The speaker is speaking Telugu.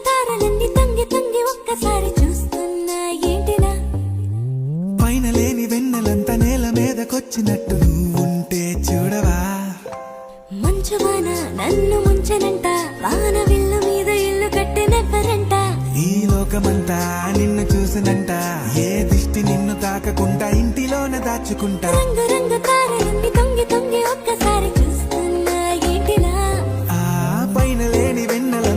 తారలన్నీ తొంగి తొంగి ఒక్కసారి చూస్తున్నా ఏంటిలా పైన లేని వెన్నెలంతా నేల మీదకొచ్చినట్టు నువ్వుంటే చూడవా మంచువాన నన్ను ముంచనంట వాన విల్లు మీద ఇల్లు కట్టినెవ్వరంట ఈ లోకమంతా నిన్ను చూసినంట ఏ దిష్టి నిన్ను తాకకుండా ఇంటిలోనే దాచుకుంటా రంగు రంగు తారలన్నీ తొంగి తొంగి ఒక్కసారి చూస్తున్నా ఏంటిలా ఆ పైన లేని వెన్నెల